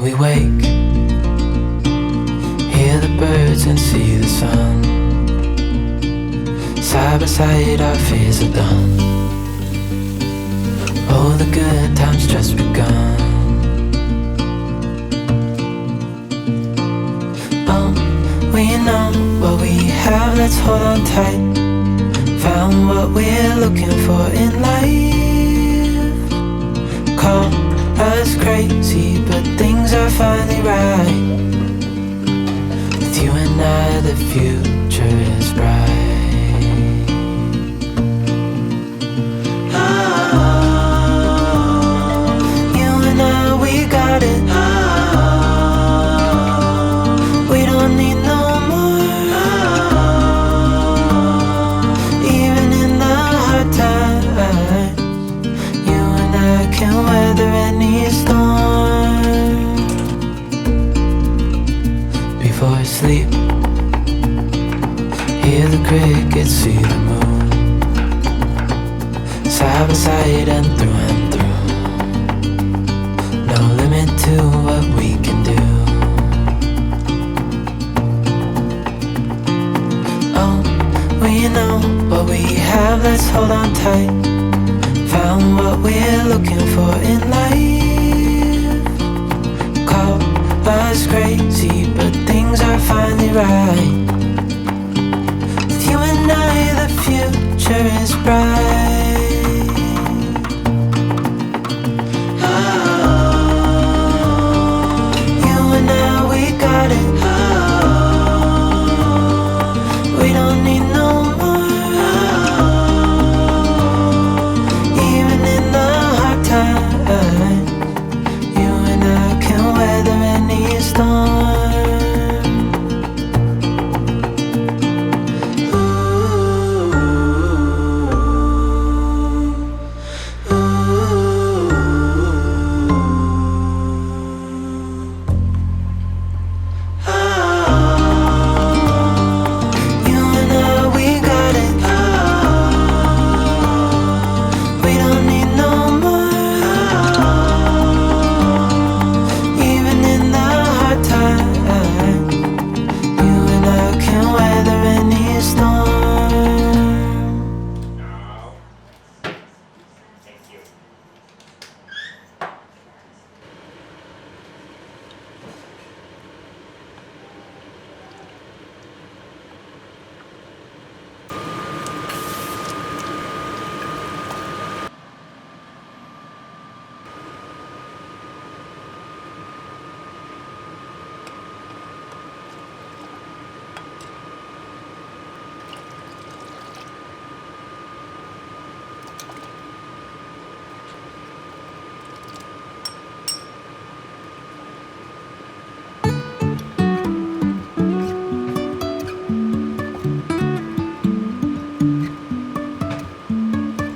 we wake, hear the birds and see the sun. Side by side our fears are done. Oh, the good times just begun. Oh, we know what we have, let's hold on tight. Found what we're looking for in life. Call us crazy, but things are finally right. With you and I, the future is bright. We don't need no more. Even in the hard times, you and I can weather any storm. Before I sleep, hear the crickets, see the moon. Side by side and through and through. No limit to what we can do. Oh, we know what we have, let's hold on tight. Found what we're looking for in life. Call us crazy, but things are finally right. With you and I, the future is bright. Got it. We don't need no more. Even in the hard times, you and I can weather any storm.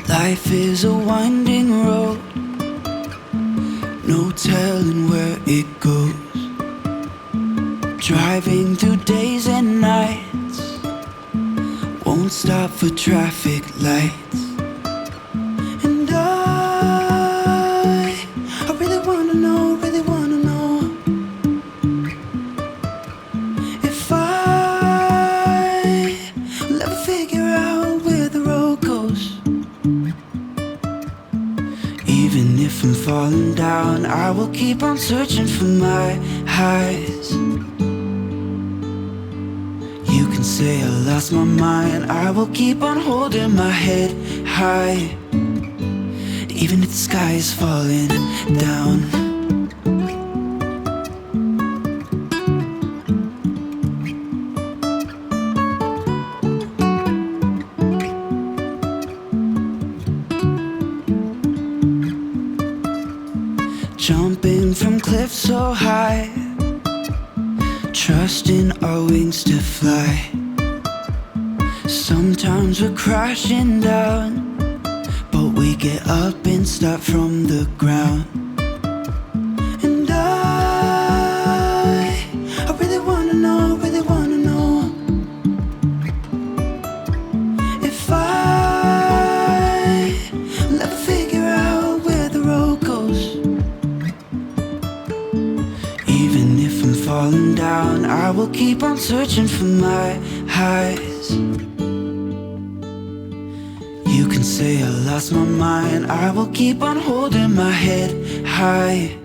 Life is a winding road, no telling where it goes. Driving through days and nights, won't stop for traffic lights. And I really wanna know, if I'll ever figure out where the road goes. Even if I'm falling down, I will keep on searching for my highs. You can say I lost my mind, I will keep on holding my head high. Even if the sky is falling down. Jumping from cliffs so high, trusting our wings to fly. Sometimes we're crashing down, but we get up and start from the ground. And I really wanna know, if I'll ever figure out where the road goes. I will keep on searching for my highs. You can say I lost my mind, I will keep on holding my head high.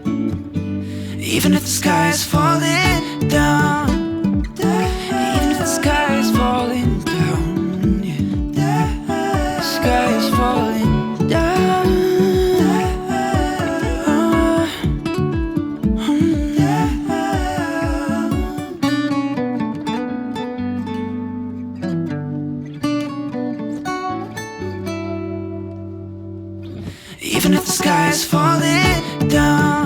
Even if the sky is falling down, even if the sky is falling down, yeah. The sky is falling down. Even if the sky is falling down.